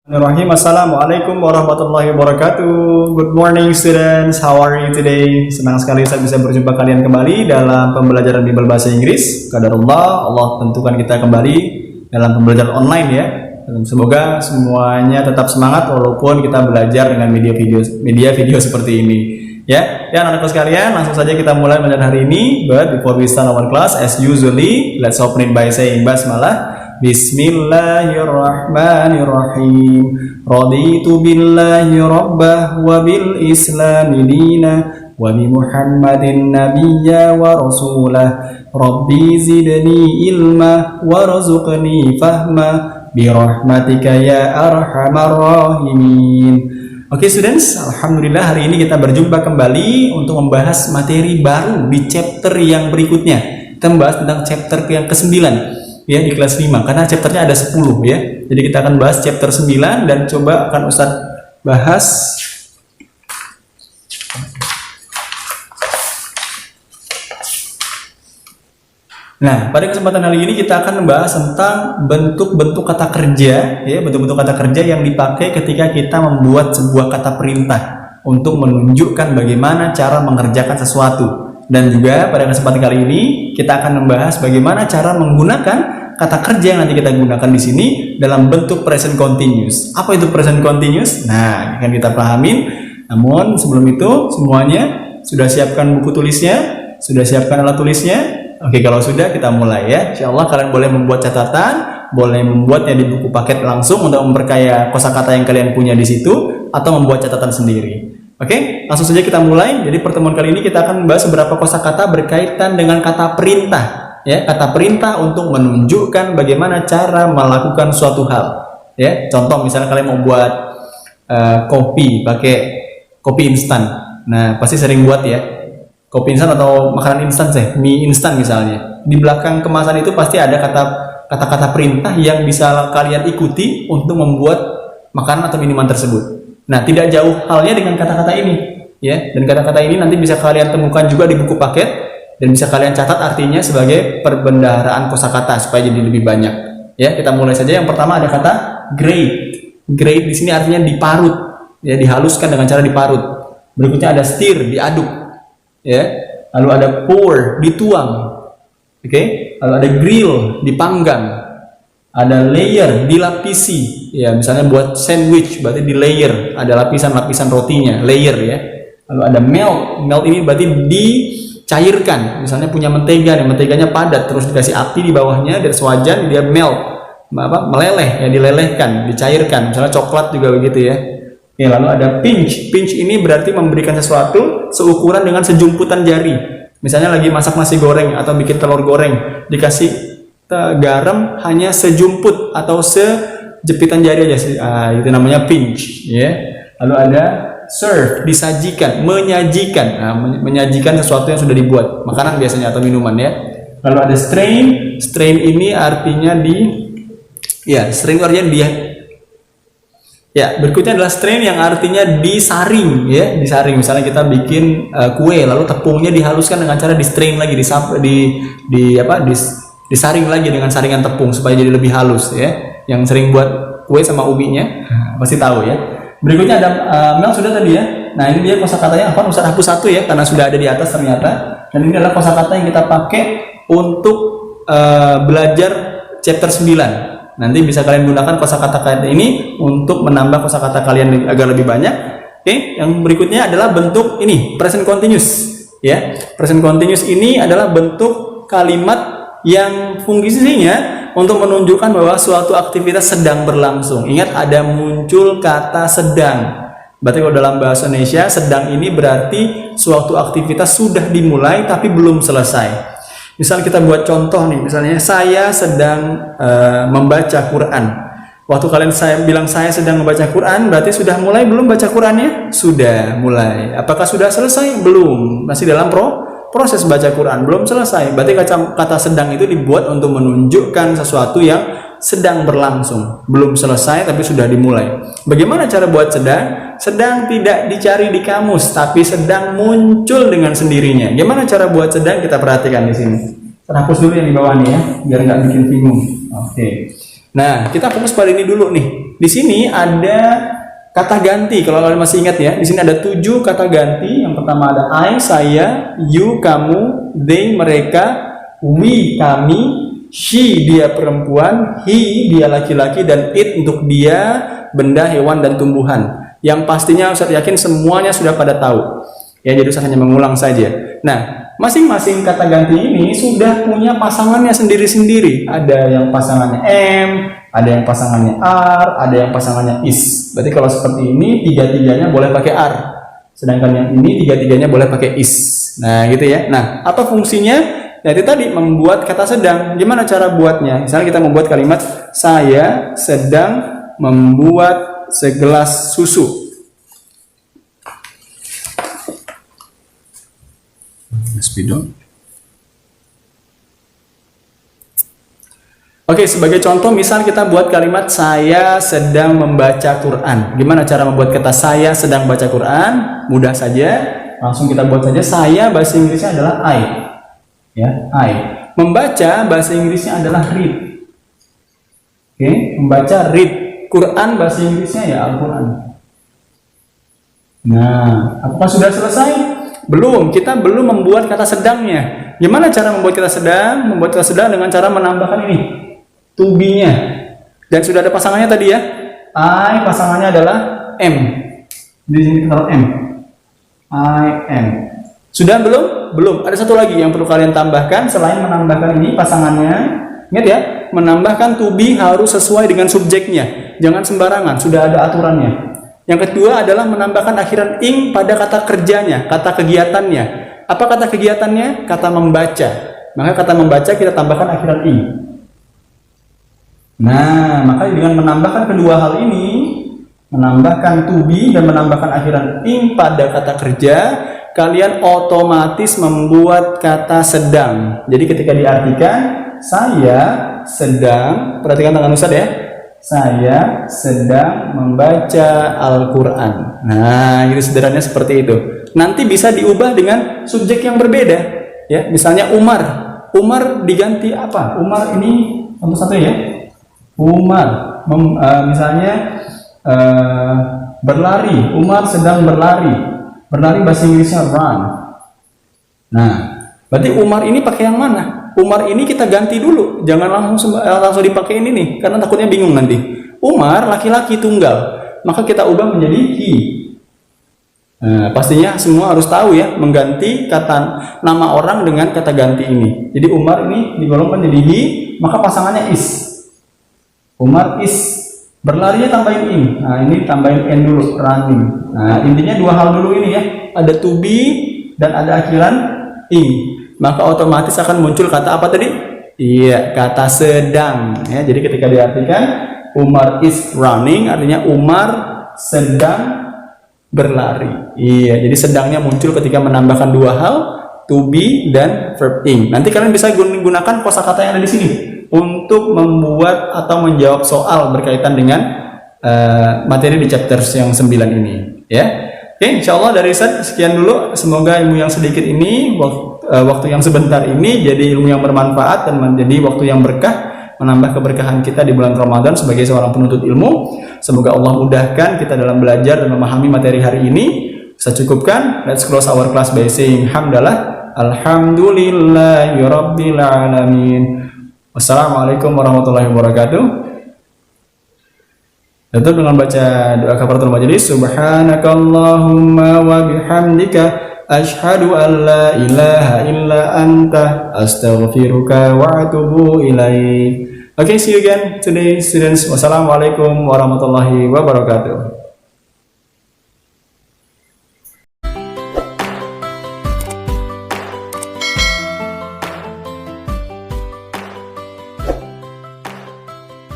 Bismillahirrahmanirrahim. Assalamualaikum warahmatullahi wabarakatuh. Good morning students, how are you today? Senang sekali saya bisa berjumpa kalian kembali dalam pembelajaran Bimbel Bahasa Inggris. Qadarullah, Allah tentukan kita kembali dalam pembelajaran online ya. Dan semoga semuanya tetap semangat walaupun kita belajar dengan media video seperti ini. Ya, dan anak-anak sekalian, langsung saja kita mulai belajar hari ini. But before we start our class, as usually, let's open it by saying basmalah. Bismillahirrahmanirrahim. Raditu billahi rabbah wa bil islami dina wa bi Muhammadin nabiyya wa rasulah. Rabbi zidni ilma warzuqni fahma bi rahmatika ya arhamar rahimin. Oke students, alhamdulillah hari ini kita berjumpa kembali untuk membahas materi baru di chapter yang berikutnya. Kita membahas tentang chapter yang ke-9 ya di kelas 5 karena chapternya ada 10 ya. Jadi kita akan bahas chapter 9 dan coba akan Ustadz bahas Nah, pada kesempatan kali ini kita akan membahas tentang bentuk-bentuk kata kerja ya, bentuk-bentuk kata kerja yang dipakai ketika kita membuat sebuah kata perintah untuk menunjukkan bagaimana cara mengerjakan sesuatu. Dan juga pada kesempatan kali ini kita akan membahas bagaimana cara menggunakan kata kerja yang nanti kita gunakan di sini dalam bentuk present continuous. Apa itu present continuous? Nah, akan kita pahamin. Namun sebelum itu semuanya sudah siapkan buku tulisnya, sudah siapkan alat tulisnya. Oke, kalau sudah kita mulai ya. Insyaallah kalian boleh membuat catatan, boleh membuatnya di buku paket langsung untuk memperkaya kosakata yang kalian punya di situ atau membuat catatan sendiri. Oke, langsung saja kita mulai. Jadi pertemuan kali ini kita akan membahas beberapa kosakata berkaitan dengan kata perintah. Ya, kata perintah untuk menunjukkan bagaimana cara melakukan suatu hal. Ya, contoh misalnya kalian mau buat kopi pakai kopi instan. Nah, pasti sering buat ya. Kopi instan atau makanan instan sih, mie instan misalnya. Di belakang kemasan itu pasti ada kata-kata perintah yang bisa kalian ikuti untuk membuat makanan atau minuman tersebut. Nah, tidak jauh halnya dengan kata-kata ini, ya. Dan kata-kata ini nanti bisa kalian temukan juga di buku paket dan bisa kalian catat artinya sebagai perbendaharaan kosakata supaya jadi lebih banyak. Ya, kita mulai saja. Yang pertama ada kata grate. Grate di sini artinya diparut, ya, dihaluskan dengan cara diparut. Berikutnya ada stir, diaduk. Ya, lalu ada pour, dituang. Oke, lalu ada grill, dipanggang. Ada layer, dilapisi. Ya, misalnya buat sandwich berarti di layer, ada lapisan-lapisan rotinya, layer ya. Lalu ada melt. Melt ini berarti dicairkan. Misalnya punya mentega, nih menteganya padat terus dikasih api di bawahnya dari sewajan dia melt. Meleleh ya, dilelehkan, dicairkan. Misalnya coklat juga begitu ya. Ya, lalu ada pinch. Pinch ini berarti memberikan sesuatu seukuran dengan sejumputan jari. Misalnya lagi masak nasi goreng atau bikin telur goreng, dikasih garam hanya sejumput atau sejepitan jari aja. Itu namanya pinch. Ya. Lalu ada serve, disajikan, menyajikan. Nah, menyajikan sesuatu yang sudah dibuat, makanan biasanya atau minuman ya. Lalu ada strain. Strain ini artinya strain itu artinya dia. Ya, berikutnya adalah strain yang artinya disaring ya, disaring. Misalnya kita bikin kue lalu tepungnya dihaluskan dengan cara di strain lagi, disaring lagi dengan saringan tepung supaya jadi lebih halus ya. Yang sering buat kue sama ubinya pasti tahu ya. Berikutnya ada mel sudah tadi ya. Nah, ini dia kosakatanya apa? Ustaz hapus satu ya karena sudah ada di atas ternyata. Dan ini adalah kosakata yang kita pakai untuk belajar chapter 9. Nanti bisa kalian gunakan kosakata ini untuk menambah kosakata kalian agar lebih banyak. Oke, yang berikutnya adalah bentuk ini, present continuous. Ya, present continuous ini adalah bentuk kalimat yang fungsinya untuk menunjukkan bahwa suatu aktivitas sedang berlangsung. Ingat ada muncul kata sedang. Berarti kalau dalam bahasa Indonesia sedang ini berarti suatu aktivitas sudah dimulai tapi belum selesai. Misal kita buat contoh nih, misalnya saya sedang membaca Quran. Waktu saya bilang saya sedang membaca Quran, berarti sudah mulai belum baca Qurannya? Sudah mulai. Apakah sudah selesai? Belum. Masih dalam proses baca Quran, belum selesai. Berarti kata sedang itu dibuat untuk menunjukkan sesuatu yang sedang berlangsung. Belum selesai tapi sudah dimulai. Bagaimana cara buat sedang? Sedang tidak dicari di kamus, tapi sedang muncul dengan sendirinya. Gimana cara buat sedang? Kita perhatikan di sini. Hapus dulu yang di bawah nih ya, biar nggak bikin bingung. Oke. Nah, kita fokus pada ini dulu nih. Di sini ada kata ganti. Kalau kalian masih ingat ya, di sini ada 7 kata ganti. Yang pertama ada I, saya, you, kamu, they, mereka, we, kami, she, dia perempuan, he, dia laki-laki, dan it untuk dia, benda, hewan, dan tumbuhan. Yang pastinya Ustaz yakin semuanya sudah pada tahu. Ya, jadi Ustaz hanya mengulang saja. Nah, masing-masing kata ganti ini sudah punya pasangannya sendiri-sendiri. Ada yang pasangannya M, ada yang pasangannya R, ada yang pasangannya is. Berarti kalau seperti ini, tiga-tiganya boleh pakai R. Sedangkan yang ini, tiga-tiganya boleh pakai is. Nah, gitu ya. Nah, apa fungsinya? Nah, itu tadi, membuat kata sedang. Gimana cara buatnya? Misalnya kita membuat kalimat, saya sedang membuat segelas susu. Speedo. Oke, sebagai contoh, misal kita buat kalimat saya sedang membaca Quran. Gimana cara membuat kata saya sedang baca Quran? Mudah saja, langsung kita buat saja. Saya bahasa Inggrisnya adalah I. Ya, I. Membaca bahasa Inggrisnya adalah read. Oke, membaca read. Quran bahasa Inggrisnya ya Al-Quran. Nah, apakah sudah selesai? Belum, kita belum membuat kata sedangnya. Gimana cara membuat kata sedang? Membuat kata sedang dengan cara menambahkan ini, to be-nya. Dan sudah ada pasangannya tadi ya. I pasangannya adalah M. Di sini taruh M. I am. Sudah belum? Belum. Ada satu lagi yang perlu kalian tambahkan selain menambahkan ini pasangannya. Ingat ya, menambahkan to be harus sesuai dengan subjeknya. Jangan sembarangan, sudah ada aturannya. Yang kedua adalah menambahkan akhiran ing pada kata kerjanya, kata kegiatannya. Apa kata kegiatannya? Kata membaca. Maka kata membaca kita tambahkan akhiran ing. Nah, maka dengan menambahkan kedua hal ini, menambahkan to be dan menambahkan akhiran ing pada kata kerja, kalian otomatis membuat kata sedang. Jadi ketika diartikan, saya sedang, perhatikan tangan Ustaz ya, saya sedang membaca Al-Quran. Nah, itu sederhananya seperti itu. Nanti bisa diubah dengan subjek yang berbeda. Ya, misalnya Umar. Umar diganti apa? Umar ini contoh satu ya. Umar, misalnya berlari. Umar sedang berlari. Berlari bahasa Inggrisnya run. Nah, berarti Umar ini pakai yang mana? Umar ini kita ganti dulu, jangan langsung dipakai ini nih, karena takutnya bingung nanti. Umar laki-laki tunggal, maka kita ubah menjadi he. Nah, pastinya semua harus tahu ya, mengganti kata nama orang dengan kata ganti ini. Jadi Umar ini digolongkan jadi he, maka pasangannya is. Umar is, berlarinya tambahin in. Nah, ini tambahin n dulu, running. Nah, intinya dua hal dulu ini ya, ada to be dan ada akhiran in. Maka otomatis akan muncul kata apa tadi? Iya, kata sedang. Ya, jadi ketika diartikan Umar is running, artinya Umar sedang berlari. Iya, jadi sedangnya muncul ketika menambahkan dua hal, to be dan verb ing. Nanti kalian bisa gunakan kosakata yang ada di sini untuk membuat atau menjawab soal berkaitan dengan materi di chapter yang 9 ini. Ya, oke, insyaallah dari Ustaz sekian dulu. Semoga ilmu yang sedikit ini, waktu yang sebentar ini jadi ilmu yang bermanfaat dan menjadi waktu yang berkah, menambah keberkahan kita di bulan Ramadan sebagai seorang penuntut ilmu. Semoga Allah mudahkan kita dalam belajar dan memahami materi hari ini. Saya cukupkan. Let's close our class by saying hamdalah, alhamdulillahirabbil alamin. Wassalamualaikum warahmatullahi wabarakatuh. Tutup dengan baca doa kafaratul majelis. Subhanakallahumma wa bihamdika asyhadu an la ilaha illa anta astaghfiruka wa atubu ilaik. Okay, see you again today students. Wassalamualaikum warahmatullahi wabarakatuh.